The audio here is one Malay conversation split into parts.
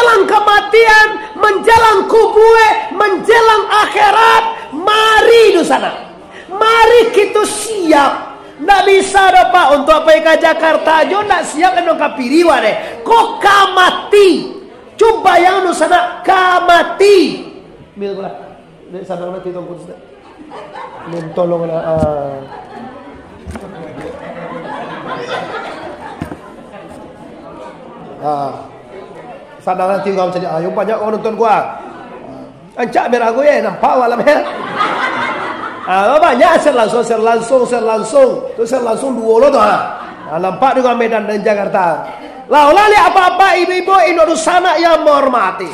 menjelang kematian, menjelang kubur, menjelang akhirat, mari di sana. Mari kita siap. Nggak bisa dong Pak, untuk apa ke Jakarta aja nggak siap dan kapiriwa deh. Kok kamati? Coba yang di sana kamati. Bil pula. Dari sana mati tongkol sudah. Tolong sana nanti kau jadi ayo banyak orang nonton gua. Ancak biar aku ya nampak malam ya. Banyak ser langsung tu ser langsung dua lo tuh. Nampak di Medan dan Jakarta. Lah lihat apa-apa ibu-ibu Indonesia yang menghormati.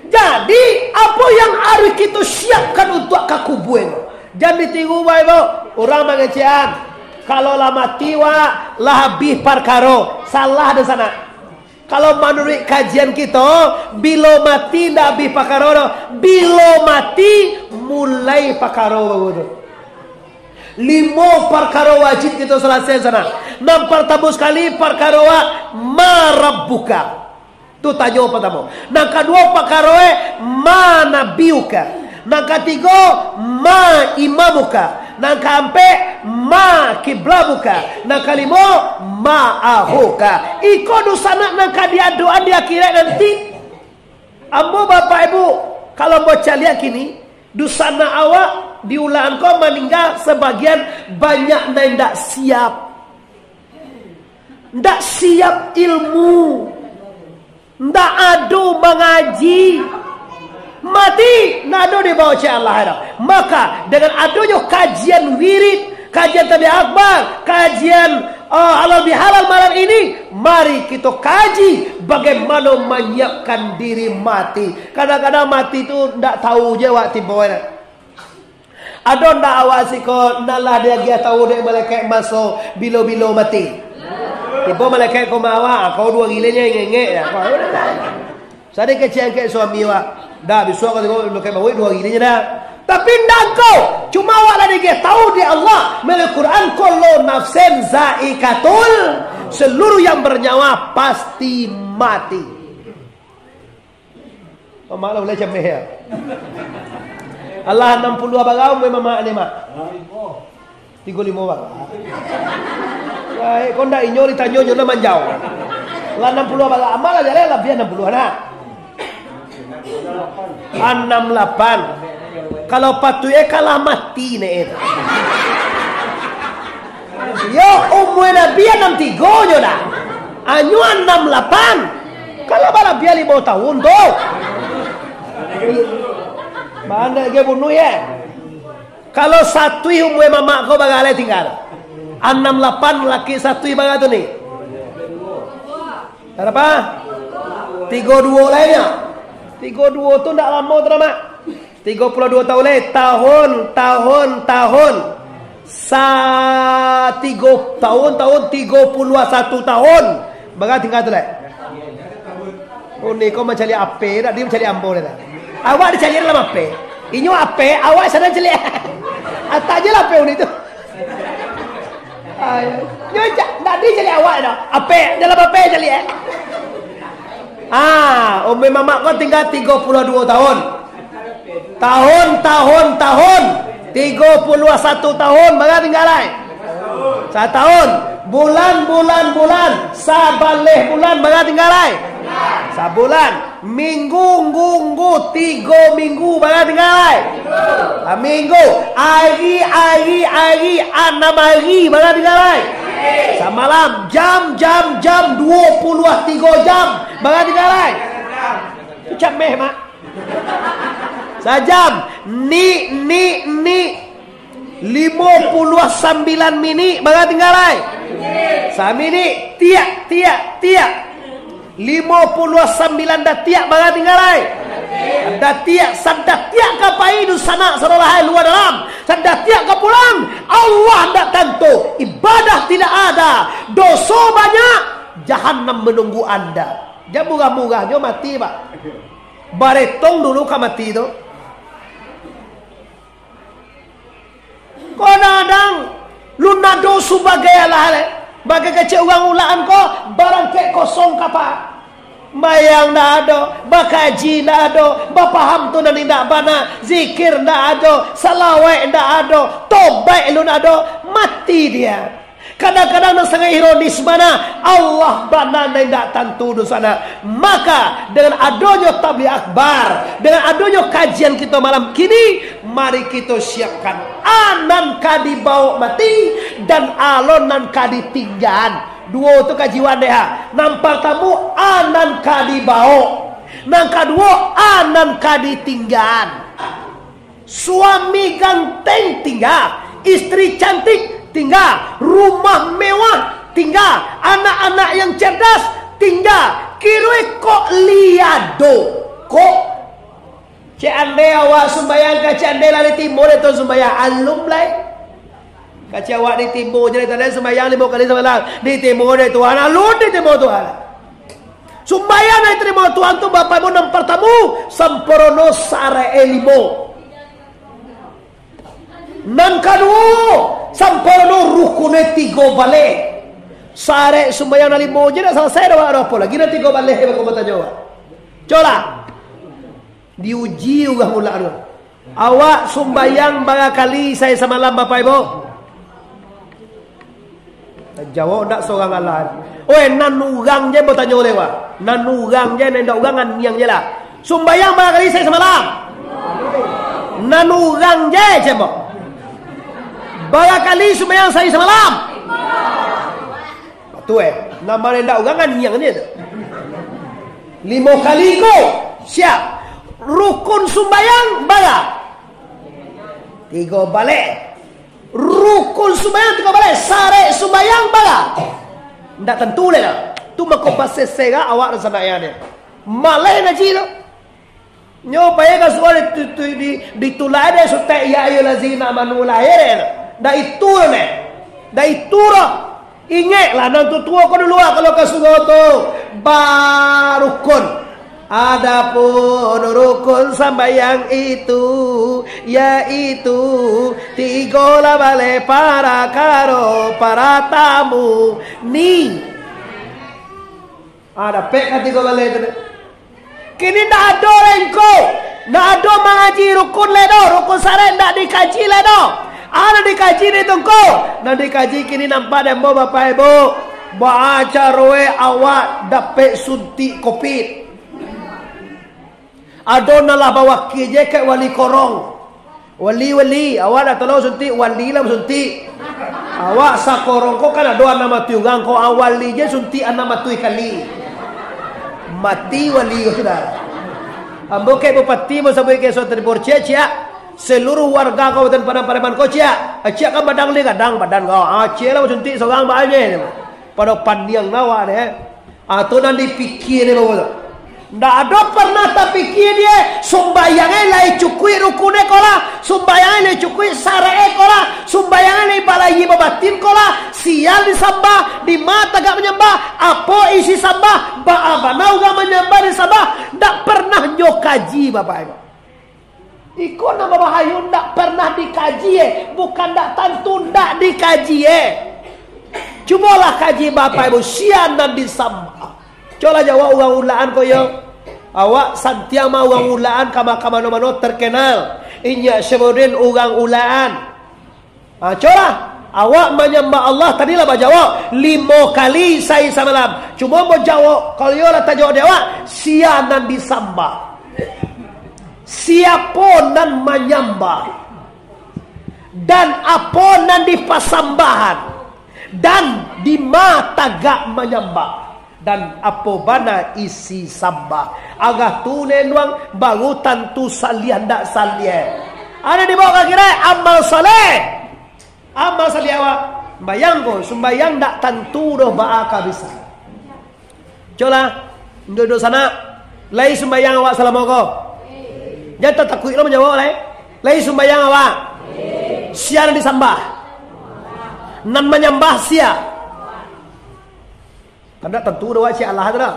Jadi apa yang harus kita siapkan untuk kakubuan? Jangan ditunggu ibu. Orang mengecehan. Kalau lah mati lah habis perkara. Salah di sana. Kalau menurut kajian kita, bila mati tidak habis perkara. Bila mati mulai perkara begitu. 5 perkara wajib kita selesai sana. 6 pertama sekali perkara marabbuka. Itu tanya pertama. Yang kedua perkara ma nabiuka. Yang ketiga ma imamuka. Yang keempat ma kiblabuka. Yang kelima ma ahuka. Iko di sana yang dia doa di akhirat nanti. Ambo bapak ibu, kalau mau lihat kini, di sana awak diulang kau meninggal sebagian banyak yang tidak siap. Tidak siap ilmu. Tidak ada mengaji. Mati tidak ada dibawa oleh Allah. Maka dengan adanya kajian wirid, kajian tabi akbar, kajian halal bihalal malam ini, mari kita kaji bagaimana menyiapkan diri mati. Kadang-kadang mati itu tidak tahu je waktu bawah. Ada ndak awasi ko nalah dia tahu dia malaikat masuk bilo-bilo mati. Tiba malaikat ko mawa kau 2 gilanya ngengek ya. Kau dah. Sadi kecil ke suami wa. Dah besok kau malaikat bawa 2 gilanya dah. Tapi ndak kau. Cuma awak dia tahu dia Allah. Melalui Quran kullu nafsin zaikatul. Seluruh yang bernyawa pasti mati. Oh malah boleh cemeh ya. Allah 60 bagau memang mak. 35 bagau. Kau ndak inyo ditanya nyonya manjau. Lah 60 bagau amal aja lah lebih 60 anak. 68. Kalau patuye kalah mati nih. Yo umur Nabi 63 nyo dah. Anyu 68. Kalau bala biar 5 tahun tuh. Mana dia bunuh ya? Kalau satu umur mamak kau bagai tinggal. 68 laki satu bagai tu ni. Berapa? 32 lainnya. 32 tu tak lama tu mak. 32 tahun lagi. Tahun. 3 tahun 31 tahun. Bagai tinggal tu lah. Oh ni kau mencari apa? Dia mencari ambo dah. Awak dicari dalam apa? Inyo apa? Awak sana cari. Atas je lah apa ni tu. Nyo tak dia cari awak dah. Apa? Dalam apa cari? Umi mamak kau tinggal 32 tahun. Tahun. 31 tahun bagai tinggal lain. 1 tahun. Bulan. Sabaleh bulan bagai tinggal lain. Sabulan. Minggu 3 minggu bagai tinggal lain. Minggu. Hari 6 hari bagai tinggal lain. Samalam jam 23 jam bagai tinggal lain. Ucap meh mak. Sajam ni 59 minit bagai tinggal lain. Samini tiak 59 dah tiak bagai tinggal lain. Dah tiak kapai du sana saudara luar dalam. Dah tiak ke pulang. Allah tak tentu. Ibadah tidak ada. Dosa banyak. Jahannam menunggu anda. Jangan murah-murahnya mati pak. Baretong dulu ke mati tu. Kadang-kadang lu nado sebagai lah. Bagai kecil orang ulaan kau barang kek kosong kapal. Mayang ndak ada, bakaji ndak ada, bapaham tu nan ndak bana, zikir ndak ada, salawat ndak ada, tobat lu ndak ada, mati dia. Kadang-kadang nak sangat ironis mana Allah bana ndak tentu di sana. Maka dengan adanya tabligh akbar, dengan adanya kajian kita malam kini, mari kita siapkan anan kadi bawa mati dan alonan kadi tinggal. Dua tu kajian dia. Nampak tamu anan kadi bau. Nang kedua anan kadi tinggal. Suami ganteng tinggal, istri cantik tinggal, rumah mewah tinggal, anak-anak yang cerdas tinggal. Kirui kok liado kok cek ande awak sembayang ke cek ande lah di timur itu sembayang alum lah. Kaca awak di timur jadi tadi sembahyang 5 kali semalam di timur dari Tuhan, alun di timur Tuhan. Sembahyang dari timur Tuhan tu bapak ibu nam pertamu sempurna sare elimo. Nan kedua sempurna rukune 3 balik. Sare sembahyang dari limo je dah selesai dah apa lagi nanti 3 balik apa kau bertanya awak. Coba diuji juga mula tu. Awak sembahyang berapa kali saya semalam bapak ibu? Jawab tak seorang alat. Oi, nan urang je bertanya oleh awak. Nan urang je, nan dak urangan yang je lah. Sembayang berapa kali saya semalam? Nan urang je cebok. Berapa kali sembayang saya semalam? Tu nama nan dak urangan yang je tu. 5 kali ko. Siap. Rukun sembayang berapa? 3 balik. Rukun sembahyang 3 balik, sare sembahyang bala. Ndak tentu lah. Tu mako pasal sega awak sana ya dia. Malai na jiro. Nyo paye ka suara ditulai dia sutai ya ayyuhallazina amanu lahir. Dah itu ne. Dah itu ingatlah nang tua ko dulu kalau ka sugo tu barukun. Adapun rukun sembahyang itu yaitu 3 balik para karo para tamu ni. Ada pek 3 balik tu. Kini ndak ada engko. Ndak ada mengaji rukun le do, rukun sare ndak dikaji le do. Ada dikaji ni tungko. Ndak dikaji kini nampak dembo bapak ibu. Baca roe awak dapat suntik Covid. Adon lah bawa kije ke wali korong. Wali awak dah tahu suntik wali lah suntik. Awak sakorong ko kan ada nama tiugang ko awali je suntik nama tui kali. Mati wali ko sudah. Ambo ke bupati mo saboy ke so teribor cia seluruh warga Kabupaten Padang Pariaman ko cia kan badang li kadang badan ko. Cia lah suntik seorang banyak. Pada pandiang nawa deh. Atau nanti pikir ni bawa. Ndak ada pernah tak pikir dia sembayangnya lai cukui rukune kola, sembayangnya lai cukui sarae kola, sembayangnya lai balayi babatin kola, sial disambah, di mata gak menyembah, apa isi sambah, ba'abanau gak menyembah disambah, ndak pernah nyokaji bapak ibu. Ikut nama bahayu ndak pernah dikaji bukan ndak tentu ndak dikaji Cubalah kaji bapak ibu sian dan disambah. Coba jawab orang ulaan koyo. Awak santiang mau orang ulaan kama mano terkenal. Inya sebudin orang ulaan. Coba awak menyembah Allah tadilah berjawab 5 kali saya semalam. Cuma mau jawab kalau yo lah jawab dia awak sian dan disambah. Siapa nan menyembah dan apa nan dipasambahan dan di mata gak menyembah. Dan apa bana isi sambah agak tunen wang baru tentu salian tak salian ada di bawah kira amal saleh awak bayang ko sembayang tak tentu doh baaka bisa cola duduk sana lai sembayang awak salam ko jangan takut lo menjawab lai sembayang awak siapa disambah nan menyembah siapa. Anda tentu doa si Allah adalah.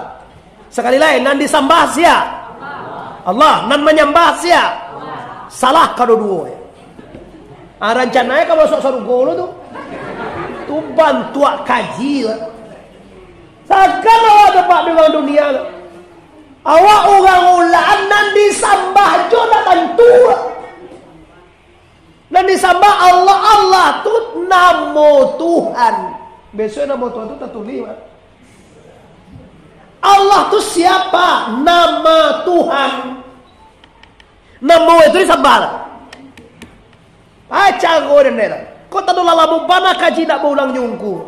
Sekali lain nan disambah sia Allah, nan menyembah sia salah kedua-dua. Rencananya kalau masuk surga lo tu bantu kaji lah. Sagala ada pak di dunia. Awak orang ulaan nan disambah jo nak tentu. Dan disambah Allah. Allah tu nama Tuhan. Besok nama Tuhan tu tak tulis. Allah tu siapa? Nama Tuhan. Nama itu disambah. Baca kau dan dia. Kau tak ada lamu bana kaji nak berulang nyungku.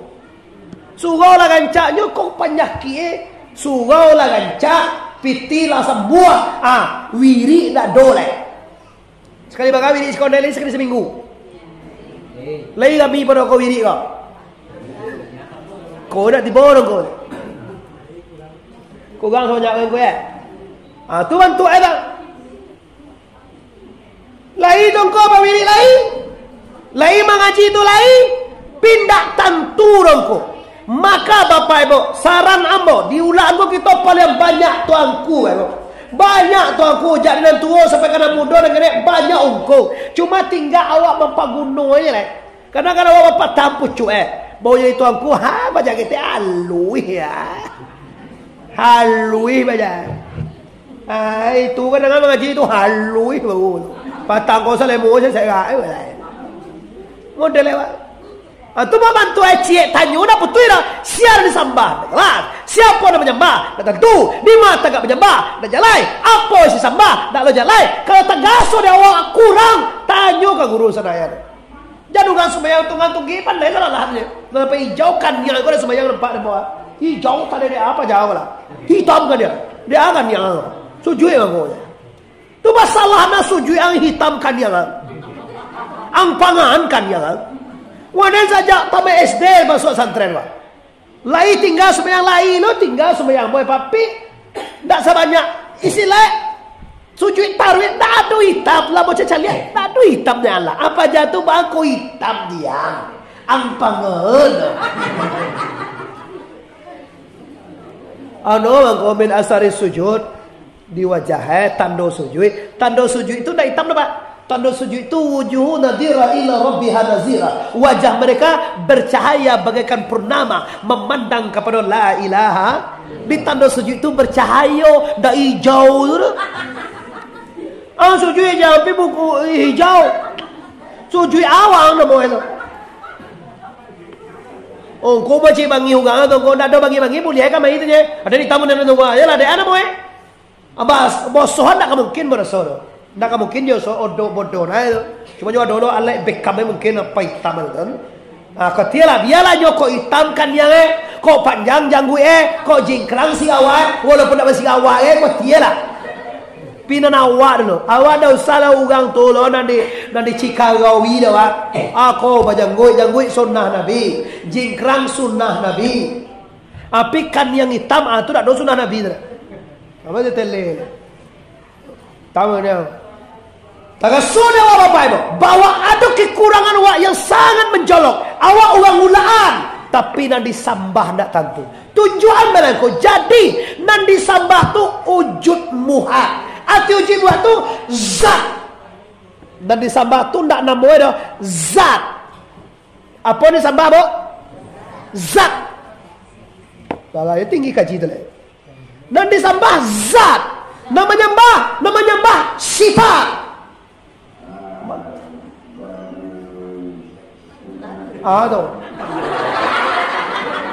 Surau lah gancaknya kau penyakit. Surau lah gancak. Piti lah sembuh. Wiri tak doleh. Sekali bakal wiri sekolah ni sekali seminggu. Lagi kami pada kau wiri kau. Kau nak diborong kau. Kau gang banyak kan kau ya. Tu bantu ada. Lain dong kau apa wiri lain. Lain mengaji itu lain. Pindah tentu dong kau. Maka Bapak Ibu, saran ambo diulang ambo kita paling banyak tuanku Ibu. Banyak tuanku jadi tua sampai kena muda dan kena banyak ungku. Cuma tinggal awak mempaguno aja lah. Kadang-kadang awak bapak tampus bau jadi tuanku baca kita halui ya. Halui baca. Itu kadang-kadang mengaji itu halui bau. Patang kau salah mau saya enggak. Model lewat. Itu membantu cik tanya nak betul dah. Siapa disambah? Kelas. Siapa nak menyembah? Nak tentu. Di mana tak menyembah? Nak jalai. Apa isi sambah? Nak lo jalai. Kalau tak gaso dia awak kurang, tanya ke guru saya. Jangan kan sembahyang tungan tunggi pandai lah lahnya. Kenapa hijaukan dia kau dah sembahyang nampak dia bawa. Hijau tadi dia apa jauh lah. Hitam kan dia. Dia akan yang sujud yang kau. Tu masalahnya sujud yang hitam kan dia. Ang pangan kan dia. Wadah saja tamat SD masuk santren lah. Lai tinggal sembahyang lai lo tinggal sembahyang boy papi. Tak sebanyak istilah sujud tarawih tak ada hitam lah bocah calian. Tak ada hitamnya Allah. Apa jatuh bangku hitam dia. Ampangan. Komen asari sujud di wajahnya tanda sujud. Tanda sujud itu tak hitam apa? Tanda sujud itu wujuh nadira ila rabbiha nazira. Wajah mereka bercahaya bagaikan purnama memandang kepada la ilaha. Di tanda sujud itu bercahaya dah hijau tu. Sujud hijau tapi buku hijau. Sujud awang nama itu. Kau baca bangi hugang atau kau nak ada bangi-bangi boleh kan mai itu je. Ada di tamu dan tunggu. Yalah ada ana moe. Abas bosohan tak mungkin berasal. Tak mungkin dia so bodoh nah itu. Cuma juga dulu alai bekamnya mungkin apa hitam kan. Ketialah biarlah joko hitam kan yang kok panjang janggu kok jingkrang si awak walaupun tak masih awak kok tialah. Pina awak dulu. Awak dah salah ugang tolo nanti Cikarawi dah wak. Aku janggu sunnah Nabi. Jingkrang sunnah Nabi. Tapi kan yang hitam itu tak ada sunnah Nabi dah. Apa dia telel? Tahu dia. Tagasunya awak Bapak Ibu bahwa ada kekurangan awak yang sangat menjolok. Awak orang ulaan tapi nan disambah nak tentu. Tujuan mereka jadi nan disambah tu wujud muha. Arti wujud muha tu zat. Dan disambah tu ndak nama dia zat. Apa disambah bu? Zat. Kalau tinggi kaji tu lah. Dan disambah zat. Nama nyembah sifat. Tu.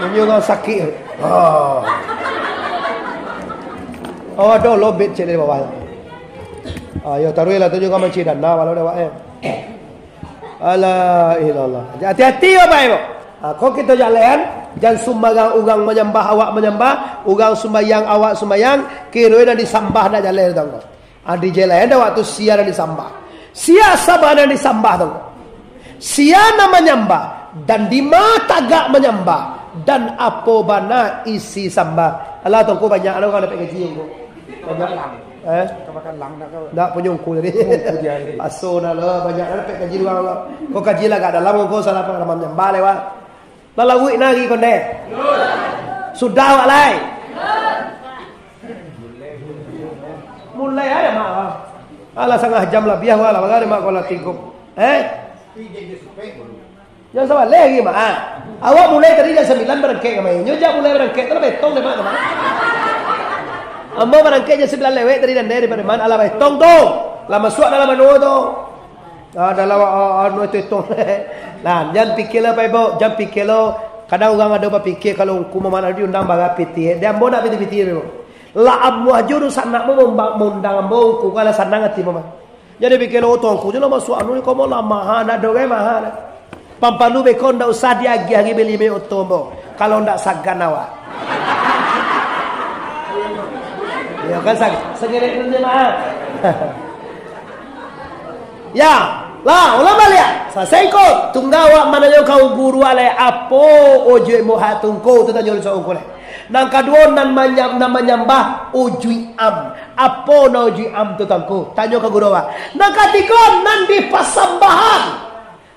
Ini orang sakit. Ada lobet cik di bawah. Ya taruhlah tu juga macam dana walau dah buat. Ala ilallah. Hati-hati Bapak Ibu. Kau kita jalan, jangan sumbangan orang menyembah awak menyembah, orang sembahyang awak sembahyang, kira dah disambah dah jalan tau. Di jalan dah waktu sia dah disambah. Sia sabar dah disambah tau. Sia nama menyembah dan di mata gak menyembah dan apa bana isi sambah. Allah tu kau banyak orang dapat gaji kau. Banyak lang. Makan lang nak penyungku tadi. Asona lah banyak dapat gaji orang. Kau gaji lah gak dalam kau salah apa nama menyembah lewat. Lalawik lagi konde. Sudah awak lai. Mulai aja mak. Alah setengah jam lah biar wala bagari mak kau latih kau. Jangan sabar lagi mak. Awak mulai tadi jam 9 berangkat kami. Nyonya mulai berangkat terus betong deh mak. Amo barangkanya 9 lewet dari dan dari mana ala tong tu. Lah masuk dalam anu tu. Dalam anu itu tong. Nah, jangan fikirlah Pak Ibu, jangan fikirlah. Kadang orang ada berfikir kalau ku mana diundang baga piti. Dia mau nak piti Ibu. La amu ajuru sanak mo mundang mo ku kala sanang ati mama. Jadi fikir lo tong ku jelo masuk anu ko mo la maha na doge maha. Pampalu be kon ndak usah diagi hari beli me otombo. Kalau ndak sagan awak. Ya kan segede jemaah. Ya, lah ulama lihat. Selesai ko tunggawa mana yo kau guru ale apo ojo mo hatun ko tu tanyo so ko le. Nang kadua nan menyembah ujui am. Apo na ujui am tu tangko. Tanyo ka guru wa. Nang katiko nan di pasambahan.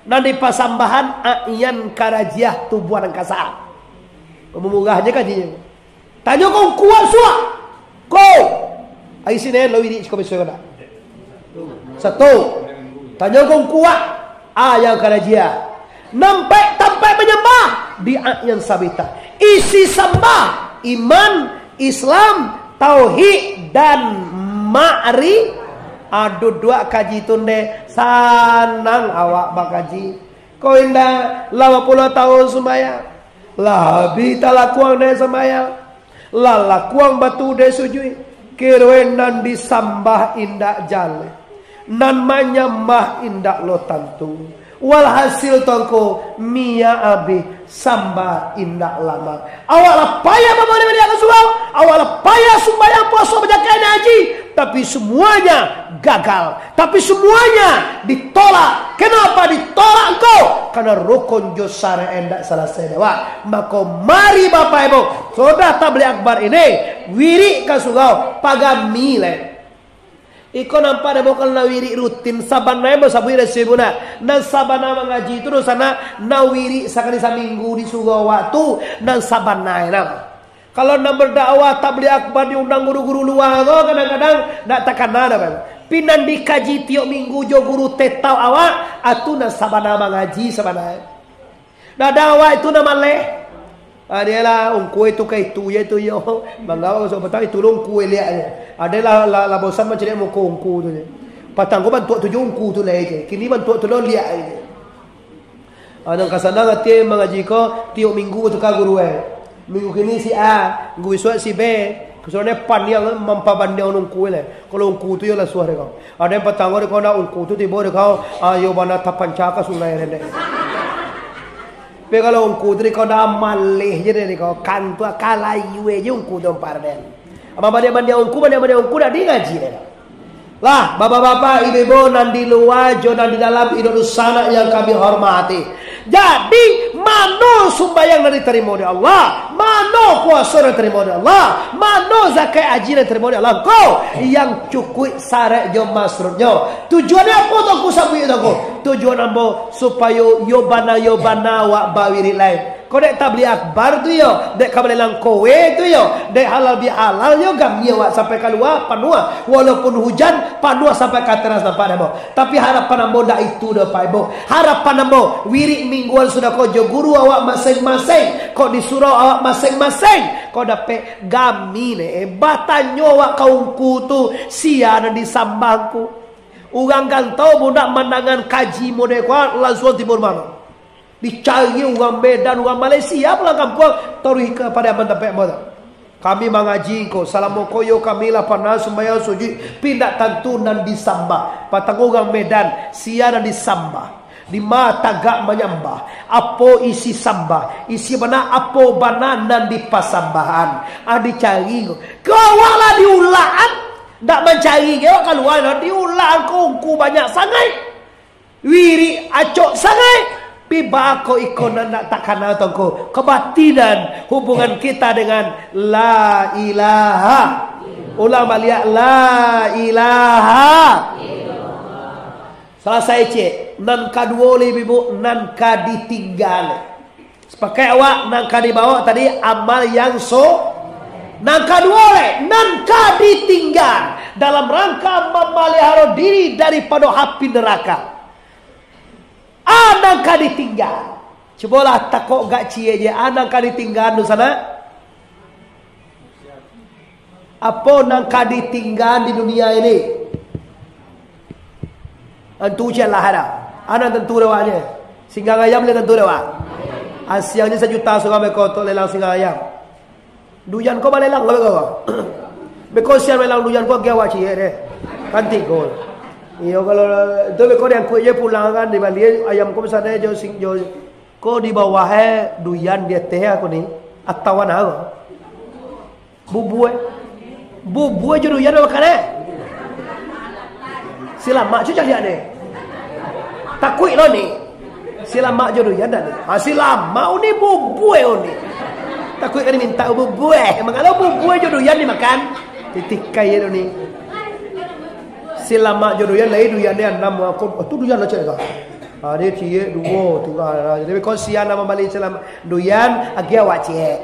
Nan di pasambahan aian karajiah tubuhan kasa. Pemumugahnya kan dia. Tanyo kau kuat suak. Ko ai sini lo ini ko beso na. Satu. Tanyo kau kuat yang karajia. Tampai menyembah di yang sabita. Isi sembah iman, Islam, tauhid dan ma'ri. Aduh dua kaji tunde sanang awak bakaji. Kau indah 80 tahun sembahyang. Labi talakuang de sembahyang. Lalakuang batu de sujui. Kirwen nan disambah indak jale. Nan menyembah indak lo tantu. Walhasil tongko mia abi samba indak lama. Awak payah membawa media kesuau. Awak payah sembahyang puasa menjaga haji. Tapi semuanya gagal. Tapi semuanya ditolak. Kenapa ditolak engkau? Karena rukun josara endak selesai dewa. Maka mari Bapak Ibu, sudah tabligh akbar ini wirik kasugau pagamile. Iko nampak ada bokal nawiri rutin sabana yang bersabu ira sebuna nan sabana mengaji terus sana nawiri sekali seminggu di sugau waktu nan sabana enam. Kalau nak berdakwah tabligh akbar diundang guru-guru luar kadang-kadang nak takkan ada Pak. Pinan dikaji tiap minggu jo guru tetau awak atu nan sabana mengaji sabana. Nah dakwah itu nama leh. Dia lah kue tu kai tu ya tu yo. Bangga so betul itu long kue lihat. Ada la bosan macam ni mau kongku tu je. Patang ko bantu tu jongku tu leh je. Kini bantu tu lo lihat je. Ada kasana ngati mengaji ko tiap minggu tu ka guru minggu kini si A, minggu esok si B. Kesuaranya pan yang mempabanding orang kue le. Kalau ungku tu yo la suara kau. Ada yang patang ko nak ungku tu tiba kau ayo bana tapancaka sungai rene. Pero kalau ungku tu kau dah malih je ni kau kantu kalayu je ungku tu parden. Apa bandia ungku dah di ngaji dah. Lah bapak-bapak ibu-ibu nan di luar jo dan di dalam hidup sana yang kami hormati. Jadi mano sembahyang yang diterima oleh Allah, mano puasa yang diterima oleh Allah, mano zakat haji yang diterima oleh Allah. Kau yang cukup syarat jo masrurnya. Tujuannya apa tu aku sabu itu aku? Tujuan ambo supaya yo bana wak bawiri lain. Kau dek tabligh akbar tu yo, dek kabalelang kowe tu yo, dek halal bi halal yo gamnya wak sampai keluar panua. Walaupun hujan panua sampai ke teras nampak dah. Tapi harapan ambo dak itu dah Pak Ibu. Harapan ambo wirik mingguan sudah kau jo guru awak masing-masing. Kau disuruh awak masing-masing. Kau dapat gami ne batanyo awak kaumku tu sia dan disambangku. Orang gantau budak mandangan kaji mode kuat langsung timur mana. Dicari orang Medan, orang Malaysia pulang kampung taruh kepada mantapek moda. Kami mengaji ko salamu koyo kami lah panas sembahyang sujud pindah tantu dan disambah. Patang orang Medan sia dan disambah. Di mata gak menyembah. Apa isi sambah? Isi mana apa bananan di pasambahan. Dicari ko. Kau wala diulaan. Tak mencari kau keluar diulaan kongku banyak sangat. Wiri acok sangat. Piba aku ikon nak takkan atau ko kebatinan hubungan kita dengan la ilaha. Ulama lihat la ilaha. Selesai cek nan kadua lebih bu nan ditinggal. Sepakai awak nan dibawa tadi amal yang so nan kadua le nan ditinggal dalam rangka memelihara diri daripada api neraka. Anak ka ditinggal. Cobalah takok gak cie je anak ka ditinggal di sana. Apa nang kadi tinggal di dunia ini? Antu celah ada. Anak tentu lewatnya. Singa ayam le tentu lewat. Asiangnya 1 juta seorang mereka untuk lelang singa ayam. Duyan kau lelang kau. Because siang lelang duyan kau gawa cie deh. Kantik kau. Iyo kalau itu kau yang kuenya pulang kan di Bali ayam kau misalnya jo sing jo kau di bawah duyan dia teh aku ni atau aku. Bubuh jodoh ya makan sila mak cuci dia ni takui lo ni sila mak jodoh ya dah ni sila mak ni bubuh ni takui kan minta bubuh kalau bubuh jodoh ya ni makan titikai ya ni sila mak jodoh ya lain duyan dia enam aku tu duyan lah cakap dia cie dua tinggal jadi kau sian nama balik selama duyan agia wajib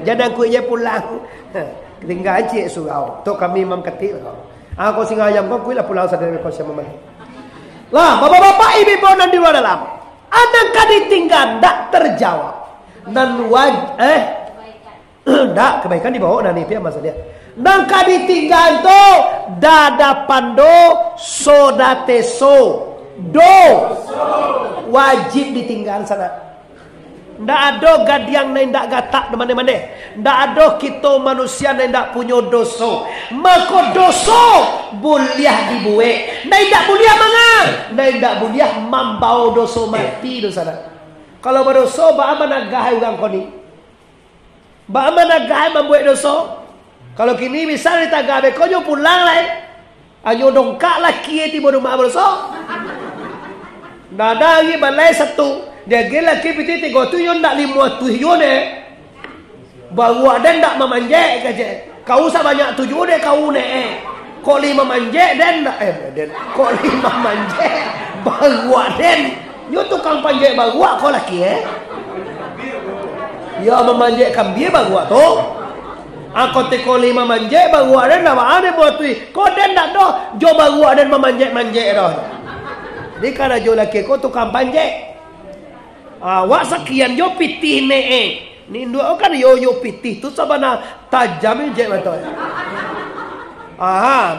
jangan kuenya pulang tinggal aja surau. Tok kami imam ketik lah. Aku singa ayam kau kuilah pulau sadar kau siapa mana. Lah, bapak-bapak ibu nan di luar dalam. Adakah ditinggal tak terjawab. Dan dak kebaikan dibawa dan itu masalah dia. Dan kadi tinggal tu dada pando sodate so do wajib ditinggal sana. Ndak ada gadiang yang ndak gatak di mana-mana. Ndak ada kita manusia yang ndak punya dosa. Maka dosa boleh dibuat. Ndak boleh mangan. Ndak boleh membau dosa mati dosa. Kalau berdosa, bagaimana nak gahai orang kau ni? Bagaimana nak gahai membuat dosa? Kalau kini misalnya kita gahai, kau jauh pulang lah. Ayo dongkak laki tiba rumah berdosa. Ndak ada lagi balai satu. Dia gila kipiti tiga tu yon nak 5 tu yon baru ada ndak memanjek kaje kau usah banyak tujuh deh kau kau 5 manjek dan kau 5 manjek baru ada yo tukang panjek baru kau laki ya memanjek kambing baru tu aku teko 5 manjek baru ada nak ada buat tu kau dan ndak doh jo baru ada memanjek doh di kana jo laki kau tukang panjek wak sekian yo pitih ni dua kan yo pitih tu sabana tajam je betul.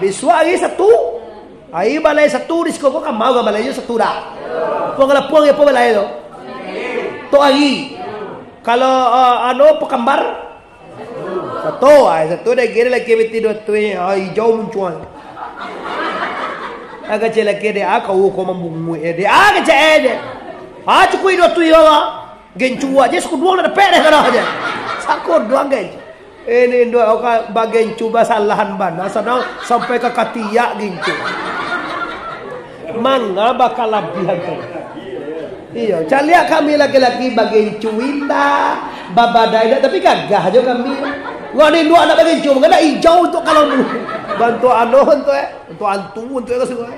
Besok hari satu. Ai balai satu disko kau kan mau balai satu dah. Puang la puang apa balai tu? Tu hari. Kalau pekembar satu dah kira lagi pitih dua tu ai jauh mencuan. Agak celaka dia kau membungu dia kecil dia. Cukui dua tu ya gencu aja suku doang ada pede kan aja sakut doang gencu ini dua oka bagencu basalahan ban asal sampai ke katiak gencu mangga bakal labihan tu iya calia kami laki-laki bagencu indah babadai tapi gagah aja kami ngani dua anak bagencu mengada hijau untuk kalau bantu untuk antu untuk itu semua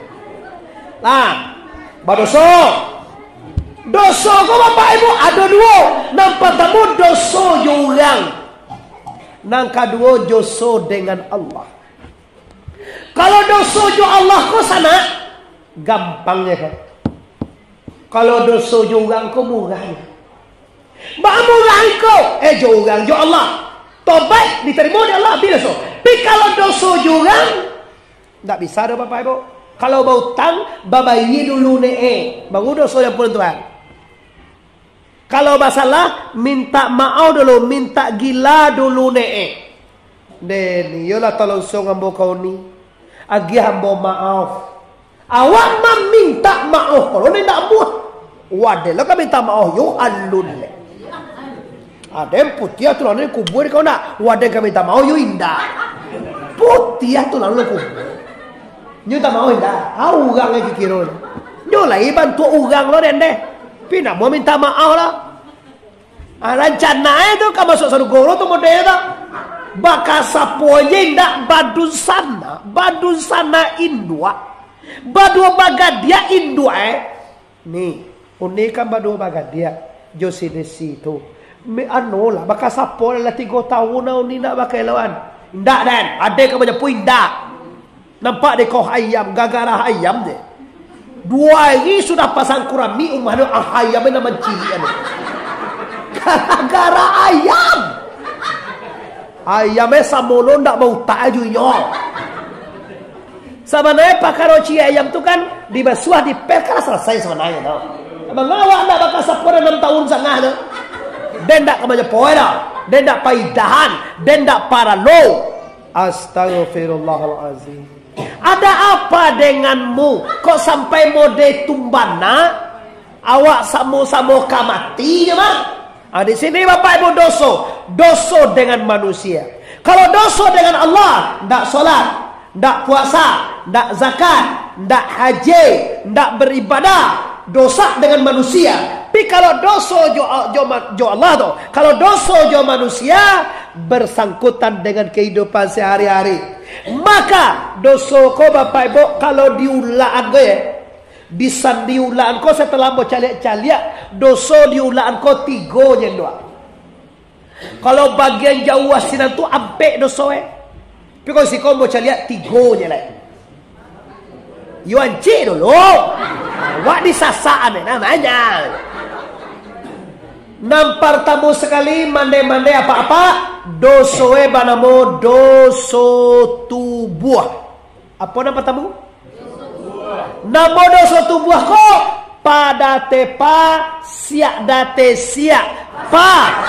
lah badoso dosa kau bapak ibu ada dua. Nampak tamu dosa orang. Nang kedua dosa dengan Allah. Kalau dosa jo Allah kau sana gampangnya kan. Kalau dosa jo orang kau murahnya. Bah murah kau jo orang jo Allah. Tobat diterima oleh Allah bila so. Tapi kalau dosa jo orang tak bisa dah bapak ibu. Kalau bau tang babayi dulu baru dosa yang pun Tuhan. Kalau masalah minta maaf dulu, minta gila dulu Den, yolah tolong ambo kau ni. Agi ambo maaf. Awak minta maaf kalau ni nak buat. Wadah lah kau minta maaf yo alun le. Ada putih tu lalu kubur kau nak. Wadah kau minta maaf yo indah. Putih tu lalu kubur. Minta maaf indah. Orang lagi kira. Yo lah bantu orang lo deh. Pina mau minta maaf lah. Rencana itu kan masuk satu goro tu model tu. Baka sapoye ndak badun sana indua. Badua bagadia indua Nih, ini kan badua bagadia. Josi desi tu. Me lah baka sapoye lah 3 tahun ni ndak pakai lawan. Ndak dan, ada kan banyak poin ndak. Nampak dek kau ayam, gagara ayam deh. 2 hari sudah pasang kurami umahnya ayam yang nama cili gara-gara ayam Ayamnya samolo ndak mau tak ajunya. Sebenarnya pakar roci ayam tu kan dibasuh di pel selesai sebenarnya tau. Mengawak ndak bakal 6 tahun sangat tu. Dan ndak kemana poe dah. Dan ndak paidahan, dan ndak paralo. Astagfirullahalazim. Ada apa denganmu? Kok sampai mode tumbana? Awak samo-samo kamati je mah. Di sini Bapak Ibu dosa dengan manusia. Kalau dosa dengan Allah, ndak solat, ndak puasa, ndak zakat, ndak haji, ndak beribadah, dosa dengan manusia. Tapi kalau dosa jo Allah tu, kalau dosa jo manusia bersangkutan dengan kehidupan sehari-hari, maka dosa ko Bapak Ibu kalau diulaan ko bisa diulaan ko setelah mau caliak-caliak, dosa diulaan ko 3 je dua. Kalau bagian jauh asinan tu ampek dosa tapi kalau si kau mau caliak 3 je lah. Yuan cik dulu. Wak disasaan namanya. Nampar tamu sekali mande-mande apa-apa dosa banamo dosa tubuh. Apa nama tamu? Namo dosa tubuh ko pada tepa siak date siak pa.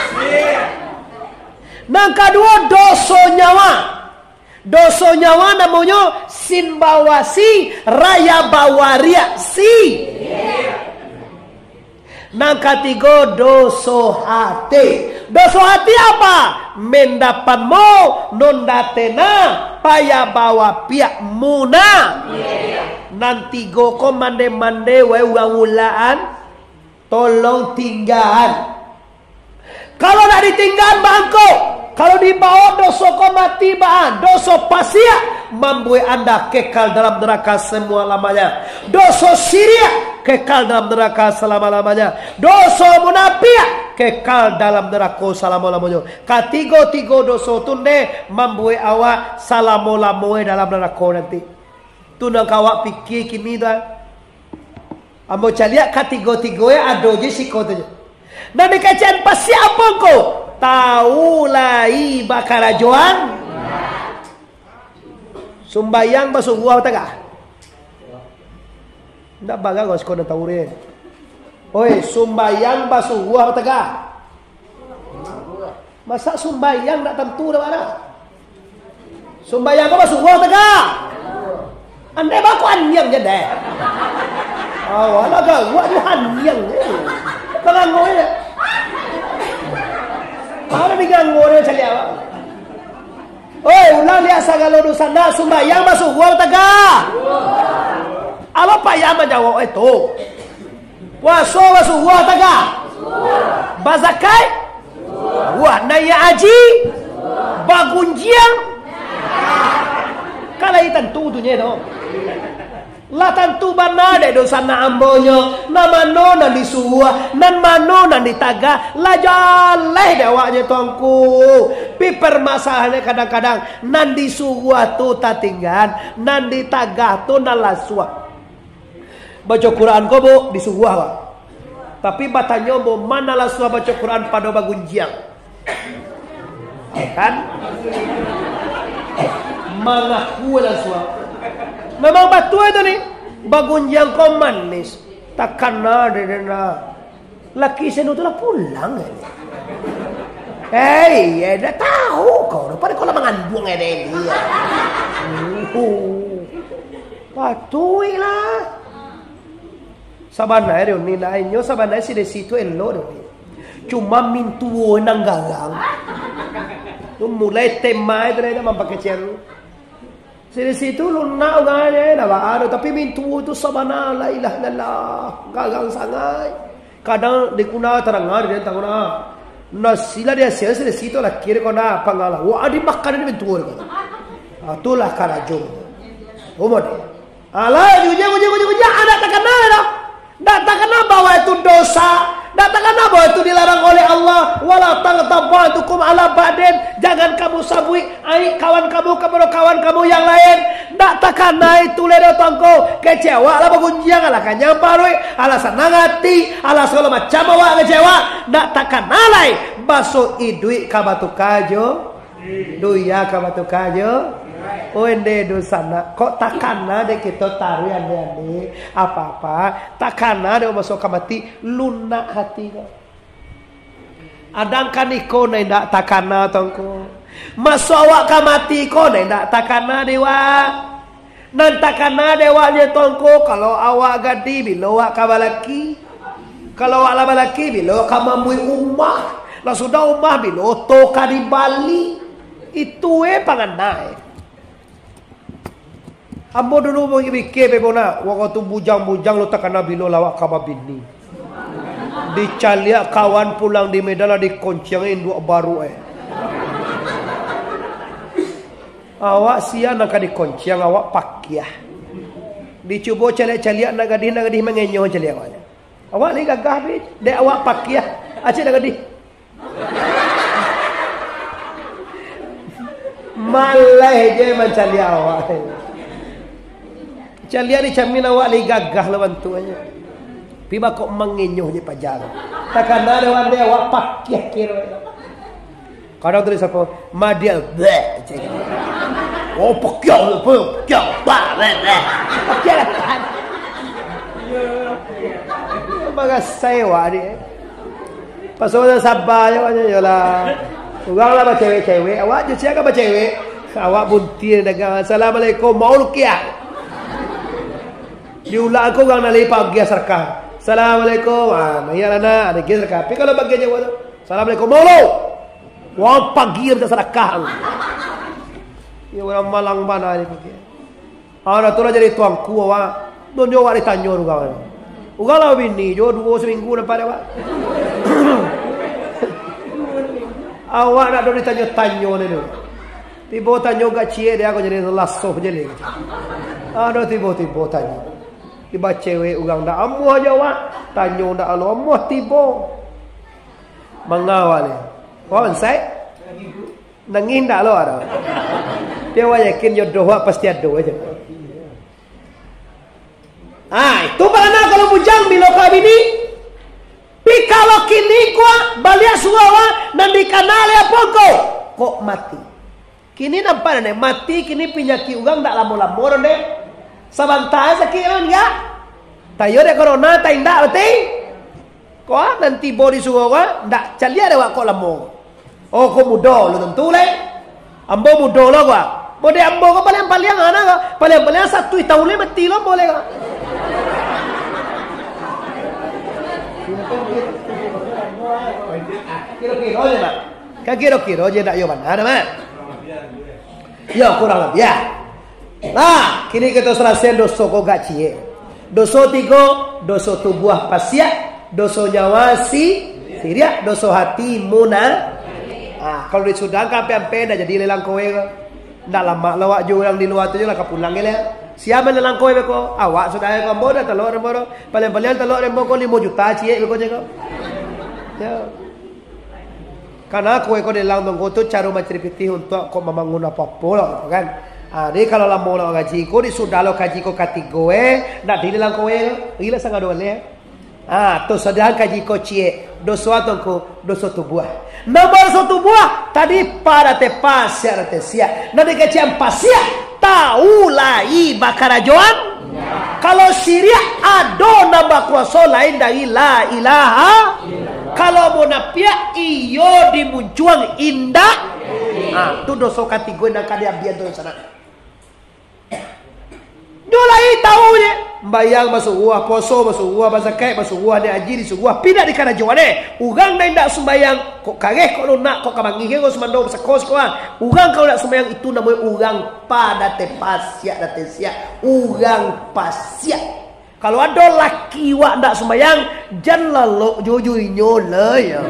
Nang kedua dosa nyawa. Dosa nyawa namanya sinbawasi raya bawaria si. Nang ketiga dosa hati. Dosa hati apa? Mendapanmu nondatena paya bawa piak muna. Nanti go ko mande-mande we ulang-ulaan tolong tinggal. Kalau nak ditinggal bangko, kalau dibawa dosa ko mati baan, dosa pasia membuat anda kekal dalam neraka semua lamanya. Dosa siria kekal dalam neraka selama-lamanya. Dosa munafik kekal dalam neraka selama-lamanya. Ketiga-tiga dosa tu ne membuat awak selama-lamanya dalam neraka nanti. Tu nak awak fikir kini dah. Ambo caliak ketiga-tiga ada je siko tu je. Dan dikacian pasti apa ko? Tahu lai bakal juang. Sumbayang basuh gua tak? Ndak baga kau sekolah tahu re. Oi, sumbayang basuh gua tak? Masa sumbayang ndak tentu dah mana? Sumbayang kau basuh gua tak? Anda baku anyang je deh. Awak nak gua tu anyang je. Tangan gua ni. Mana diganggu ni cali awak? Oi, ulang dia segala dosa nak sumbayang basuh gua tak? Apa payah menjawab itu? Puasa basuh gua tak? Bazakai? Wah, naya aji? Bagunjiang? Kalau itu tentu dunia itu. Lah tentu benar deh dosa na ambonya. Nama no nan disuah, nan mano nan ditaga. Lah jaleh deh awaknya tuangku. Pi permasalahannya kadang-kadang nan disuah tu tak tinggal, nan ditaga tu nan lasua. Baca Quran ko bu disuah wa. Tapi batanya bu mana lasua baca Quran pada bagunjiang. Kan? Mengaku lasua. Memang batu itu nih bagunjang kau manis tak kena dena laki senu tu lah pulang ya dah tahu kau pada kau lah mengandung dia batu lah sabanai dia ni lainnya sabanai si desi tu elo dia cuma mintu nang galang tu mulai temai dia dah pakai ceru. Dari situ lunak orangnya dah ada tapi mintu itu sabana la ilaha illallah gagang sangai kadang dikuna terangar dia tanguna nasila dia sia dari situ lah kira kona pangala wa adi makan ini mintu itu itulah karajung umur ala juja ada tak kenal dah tak kenal bahwa itu dosa. Tak kenal bahwa itu dilarang oleh Allah. Wala tagtabukum ala ba'din. Jangan kamu sabui kawan kamu kepada kawan kamu yang lain. Tak kenal itu ledo tangko kecewa lah bagunjiang ala kanyamparui ala senang hati ala segala macam awak kecewa. Tak kenal lai basuh idui kabatu kajo Duya ka batu kayo. Ende do sana. Kok takana de kita taruh ande apa-apa. Takana de masuk kamati lunak hati kau. Adangkan iko na indak takana tongko. Masuk awak kamati ko na indak takana dewa. Nan takana dewanya tongko kalau awak gadi bilo awak kabalaki. Kalau awak labalaki bilo kamambui umah. Lah sudah umah bilo toka di Bali. Itu panganai. Ambo dulu mau mikir bebona waktu bujang-bujang lo takana bilo lawak kababini. Dicaliak kawan pulang di Medan di konciangin dua baru Awak sia nak di konciang awak pakiah. Dicuba caliak-caliak nak gadih mengenyoh caliak awaknya. Awak ni gagah be, dek awak pakiah. Acik nak gadih. Malai je mencaliak awak. Caliak ni camin awak ni gagah lawan tuanya. Piba kok mengenyoh je pajang. Takkan ada orang dia awak pakiah kira. Kadang tulis apa? Madial. Oh pakiah. Pakiah kan. Bagas sewa dia. Pasal sabar je lah. Orang lah cewek-cewek. Awak je siapa cewek? Awak buntir dagang. Assalamualaikum. Mau rukiah. Diulang aku orang nak lepak pergi serkah. Assalamualaikum. Mayar anak ada pergi serkah. Tapi kalau bagi Jawa tu, Assalamualaikum. Mau lo? Wah pagi kita serkah. Ya orang Malang mana ni pergi. Ada tu lah jadi tuanku awak. Don jawab ditanya orang. Orang lah bini. Jo 2 seminggu nampak awak. Awak nak don ditanya-tanya ni tu. Tiba tanya kat cie dia aku jadi lasuh je lagi. Ada tiba-tiba tanya. Tiba cewek orang dah amuh aja awak. Tanya dah Allah amuh tiba. Mengawal dia. Wah saya nangin dah lo ada. Dia yakin jodoh awak pasti ada aja. Itu mana kalau bujang bila kau bini. Pi kalau kini gua balik suawa nanti kanal apa kok mati. Kini nampak nih mati kini penyakit orang tak lama-lama deh. Sabantah sekian ya. Tayo deh corona tak indah betul. Kau nanti body suawa ndak calia deh kok lama. Oh kau muda lo tentu leh. Ambo muda lo gua. Boleh ambo kau paling anak kau. Paling 1 tahun le mati lo boleh kau. Kira-kira aja nak. Kan kira-kira aja nak yo mana mak. Ya kurang lebih ya. Nah, kini kita selesai dosa kau gaci. Dosa 3, dosa tubuh pasiak, dosa nyawa siria, dosa hati muna. Kalau disudang sampai dah jadi lelang kowe ke. Ndak lama lawak jo yang di luar tu je lah kapulang gele. Siapa lelang kowe beko? Awak sudah ke bodoh telur rembo. Paling-paling telur rembo ko 5 juta cie beko je ko. Ya. Karena kowe ko lelang tongko tu cara menceripiti untuk kau membangun apa-apa lah kan. Jadi kalau lama nak gaji ko di sudah lo gaji ko katigoe nak dilelang kowe gila sangat dole. Tu sedang gaji ko cie dosa tongko dosa tubuh. Nomor 1 buah tadi pada tepas ya tesia. Nanti kecian pasia tahu lai bakarajoan. Kalau Syria ada nama kuasa lain dari la ilaha. Kalau munafik iyo dimuncuang indah. Tu dosa kategori nak dia biar tu sana. Dolai tahu je. Bayang masuk gua, poso masuk gua, zakat masuk gua, dia haji masuk gua, pindah di kana jawa deh. Urang dah ndak sembayang, kok kageh kok lu nak kok kabangi kok semando sekos kok. Urang kalau nak sembayang itu namanya urang pada tepasia dan tesia. Urang pasia. Kalau ada laki wak ndak sembayang, jangan lo jujui nyola ya.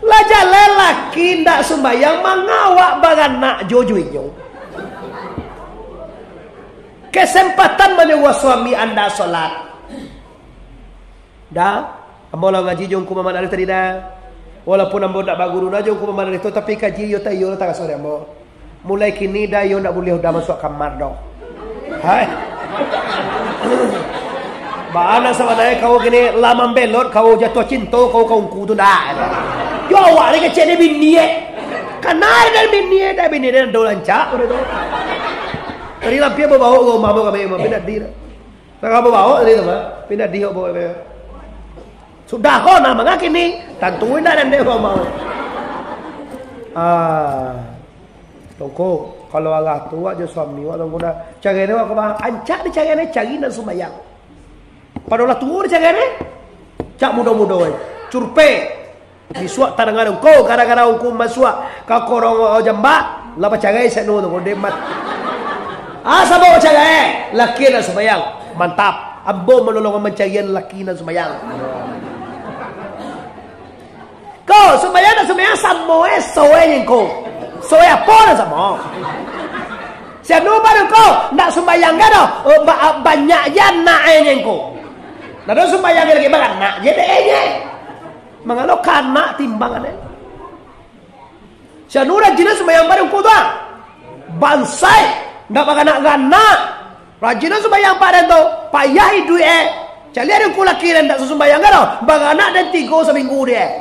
Lajar lelaki ndak sembayang mengawak baganak jojoinyo. Kesempatan menyuruh suami anda solat. Dah, ambo lah ngaji jongku mama dari tadi dah. Walaupun ambo ndak baguru dah jongku mama dari itu tapi kaji yo tayo tak sore ambo. Mulai kini dah yo ndak boleh dah masuk kamar dah. Hai. Bana sama naya kau gini lamam belot kau jatuh cinta kau kudu dah. Yo awak ni kecil ni bini kanar dan bini dan dolan cak udah tu. Tadi lampir bawa kau mamu kami pindah di. Kau bawa tadi tu mah pindah di kau bawa. Sudah kau nama ngak ini tentuin dah dan dia kau mau. Tunggu kalau Allah tua je suami awak tunggu dah. Cari ni awak kau ancak ni cari dan sembahyang. Pada Allah tua ni cari ni cak muda-muda curpe. Disuak tarangan kau gara-gara hukum masuak kau korong jambak lapa cagai seno tu kau demat sabar cagai laki na sembayang mantap ambo menolong mencarian laki na sembayang kau sembayang samo soe yang kau soe apa na samo seno baru kau nak sembayang kan banyak yan nak yang kau nak sembayang lagi banget nak jadi mengalo kana timbangannya. Sianura jenis sembahyang bareng kuda. Bansai ndak bakana gana. Rajina sembahyang bareng tu payah duit Cali ada ku laki dan tak sembahyang kan? Bagana dan 3 seminggu dia.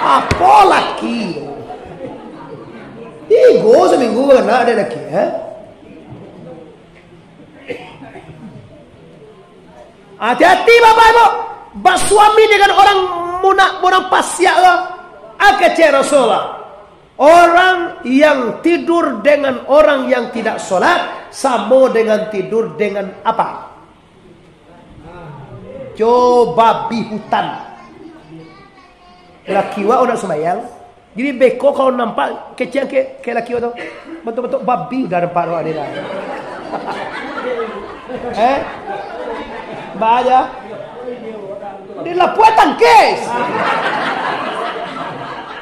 Apa laki? 3 seminggu bagana ada laki Hati-hati bapak ibu. Bersuami dengan orang pasyak akece Rasulullah. Orang yang tidur dengan orang yang tidak solat sama dengan tidur dengan apa? Coba babi hutan. Laki wa nak sembahyang. Jadi beko kalau nampak kecil ke laki wa tu betul-betul babi dah nampak wa dia. Baja. Dia lapuatan kes.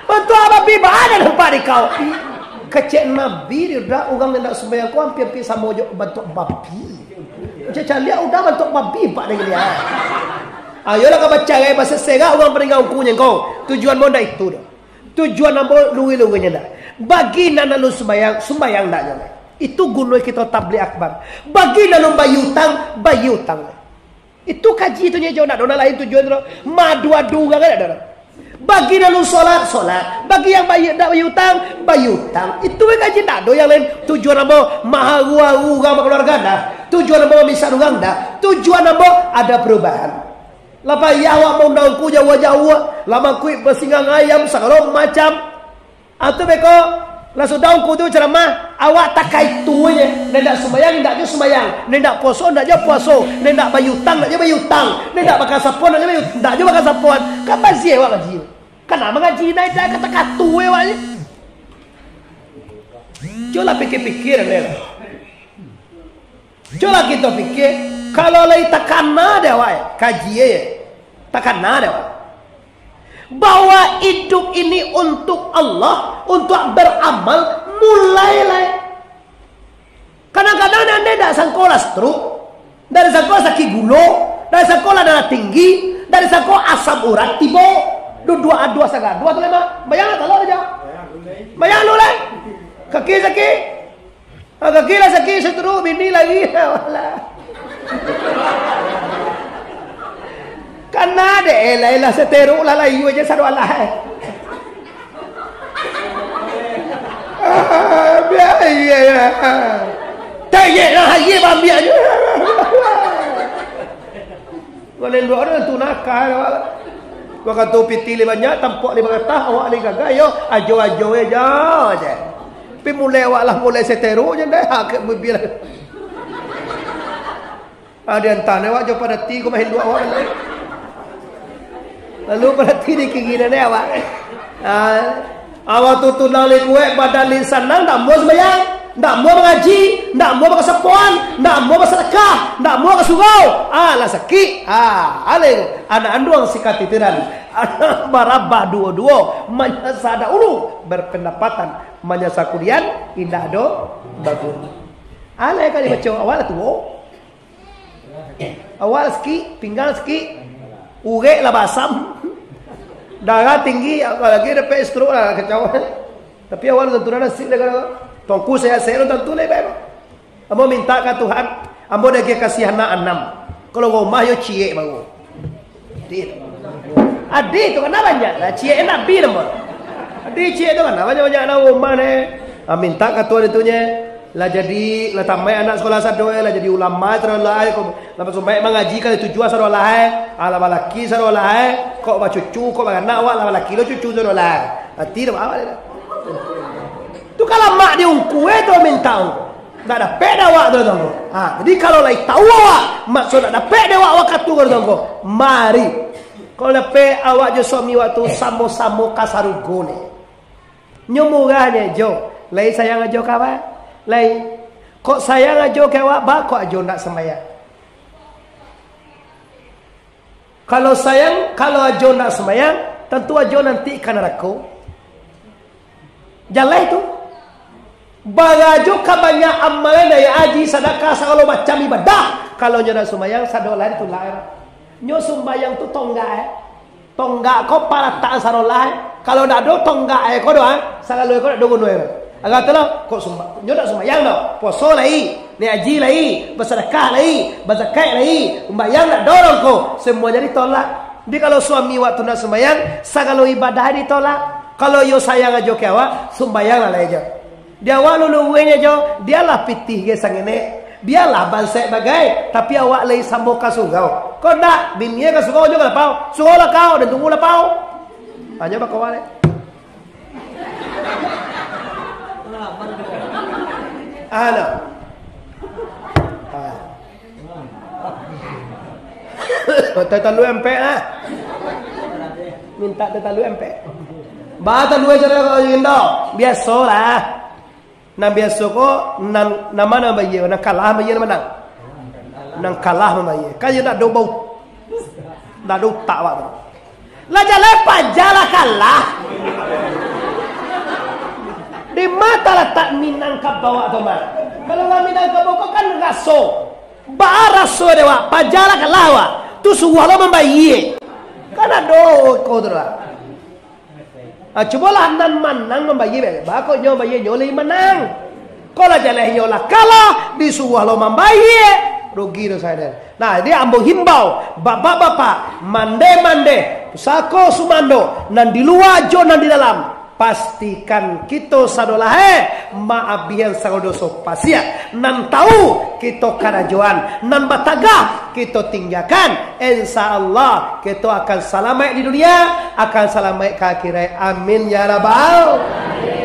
Betul apa biba ada nampak di kau. Kecil Nabi dia dah orang yang nak sembahyang kau hampir sama je bentuk babi. Macam lihat udah bentuk babi pak dengan dia. Ayolah kau baca bahasa serak orang peninggal kunyang kau. Tujuan bonda itu dah. Tujuan nampak luwi-luwinya dah. Bagi nak lu sembahyang dah jangan. Itu gunoi kita tabligh akbar. Bagi nak lu bayutang. Itu kaji itu jauh nak dona lain tujuan tu madu-adu kan ada. Bagi dalam solat. Bagi yang bayar bayutang. Itu kaji tak do yang lain tujuan apa maha ruang keluarga dah. Tujuan apa misal orang dah. Tujuan apa ada perubahan. Lapa ya awak mau ndangku Jawa. Lama kuih bersingang ayam sagala macam. Atau beko langsung daun kudu ceramah awak tak kait tuanya nendak sembahyang ndak je sembahyang nendak puasa ndak je puasa nendak bayutang ndak je bayutang nendak bakal sapon ndak je bayutang ndak je bakal sapon kan bazi awak ngaji kan ngaji naik dah kata katu awak je coba fikir-fikir lela coba kita fikir kalau lai takana dia awak kaji ya takana dia awak bahwa hidup ini untuk Allah, untuk beramal, mulailah. Kadang-kadang anda tidak sangkola stroke, dari sangkola sakit gula, dari sangkola darah tinggi, dari sangkola asam urat tiba, dua sagad, dua tu lima, bayang tak lo aja, bayang lo lah, kaki lah sakit stroke, bini lagi, wala. Karena ada elah seteru lah layu aja satu Allah. Biaya. Tanya lah ye bambi aja. Kalau dua orang tu nakal. Waktu tu piti banyak, tampok 5 kata, awak ni gagah yo, ajo aja. Tapi mulai awak lah mulai seteru je dah hak mobil. Ada antara awak jumpa dati kau main 2 awak lagi. Lalu berarti di keinginan dia awak. Awak tu nali kue badan lisan nang tak mau sembahyang, tak mau mengaji, tak mau berkesepuan, tak mau bersedekah, tak mau kesurau. Lah sakit. Ale anak anduang sikat titiran. Anak barabah dua menyasada ulu berpendapatan menyasa kulian indah do bagus. Ale kali baca awal tu. Awal sikit, pinggang sikit. Urek lah basam. Darah tinggi apalagi ada stroke lah kacau. Tapi awal tentu ada sik dah. Tongku saya tentu lebih. Ambo minta ke Tuhan, ambo dah kasih anak 6. Kalau ngomah yo cie baru. Adik tu kan banyak lah cie nabi nama. Adik cie tu kan banyak nak ngomah ni. Minta ketua itunya lah jadi lah tamai anak sekolah satu lah jadi ulama terlah lah pasal baik mengaji kalau tujuan sarolah ala balaki sarolah kok ba cucu kok ba anak awak lah balaki lo cucu sarolah. Hati dah awak dia. Tu kalau mak dia ungku tu minta ungku. Tak dapat dah awak tu tanggo. Jadi kalau lai tahu awak maksud tak dapat dah awak katu tu tanggo. Mari. Kalau dapat awak je suami waktu samo-samo kasarugone. Nyomurahnya jo. Lai sayang ajo kawan. Lai kok sayang ajo ke awak ba kok ajo nak sembahyang. Kalau sayang kalau ajo nak sembahyang tentu ajo nanti kan neraka. Jalan itu. Bagajo banyak amalan dari haji sedekah segala macam ibadah. Kalau nyoda sembahyang sadolah itu lah. Nyo sembahyang tu tonggak kau para tak sarolah. Kalau nak do tonggak kau doa. Segala kau nak do gono. Agak telah kau nyoda sembahyang do. Poso lagi, ni haji lagi, bersedekah lagi, berzakat lagi. Sembahyang nak dorong kau. Semuanya ditolak. Jadi kalau suami waktu nak sembahyang segala ibadah ditolak. Kalau yo sayang aja ke awak, sembahyang lah aja. Dia awak luluwenya jo, dialah pitih ge sangene. Biarlah bansek bagai, tapi awak lagi sambo ka sugau. Kau dak binie ka sugau jo ka pau. Sugau lah kau dan tunggu lah pau. Hanya ba kawale. Ana. Tetalu MP lah. Minta tetalu MP. Ba talu cara kau indo. Biasalah. Nang biasa ko nang mana bayi nang kalah bayi menang. Nang kalah bayi. Kaya nak do bau. Nak do tak awak. Lah jalan pajala kalah. Di mata lah tak minang ka bawa tu mah. Kalau enggak minang ka bawa kan raso. Ba raso dewa pajala kalah wa. Tu suwala membayi. Kana do ko dra. Cubalah nan menang membayi bakok nyo bayi nyo lagi menang. Kalau jalan nyo lah kalah disuruh lo membayi rugi tu saya. Nah dia ambo himbau bapak-bapak mande pusako sumando nan di luar jo nan di dalam pastikan kita sadolah maaf biar sagodoso pasia nan tahu kita karajuan nan batagah kita tinggalkan insyaallah kita akan selamat di dunia akan selamat ke akhirat amin ya rabbal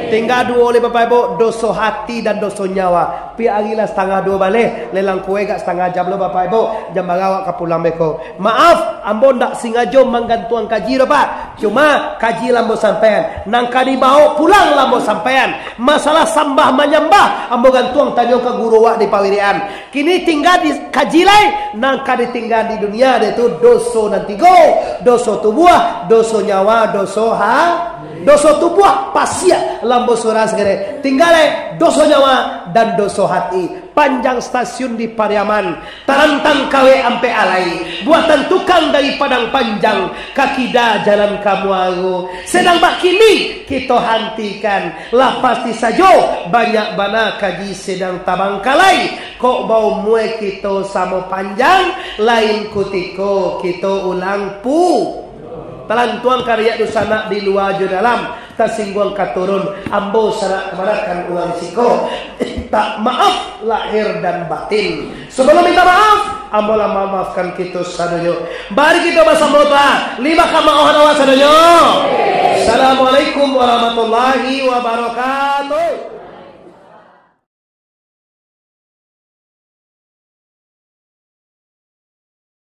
tinggal dua oleh bapak ibu dosa hati dan dosa nyawa pi arilah setengah dua balik lelang kue gak setengah jam lo bapak ibu jam barawak ke pulang beko maaf ambo ndak sengaja menggantuan kaji lo pak cuma kaji lambo sampean nang kadi bawa pulang lambo sampean masalah sambah menyembah ambo gantuang tanya ke guru wak di pawirian kini tinggal di kaji lain nang kadi tinggal di dunia itu dosa nanti go dosa tubuh dosa nyawa dosa tubuh pasia lambo surah segera tinggal dosa nyawa dan dosa hati panjang stasiun di Pariaman tarantang kawe ampe alai buatan tukang dari Padang Panjang kaki dah jalan kamu aku sedang bak kini kita hentikan lah pasti saja banyak bana kaji sedang tabang kalai kok bau mue kita sama panjang lain kutiko kita ulang pu talantuang karya dusana di luar jo dalam tasingguang katurun ambo sana kemarakan ulang siko tak maaf lahir dan batin sebelum minta maaf ambo lah maafkan kita sadoyo bari kita bersama lima kamaohan awas sadoyo assalamualaikum warahmatullahi wabarakatuh.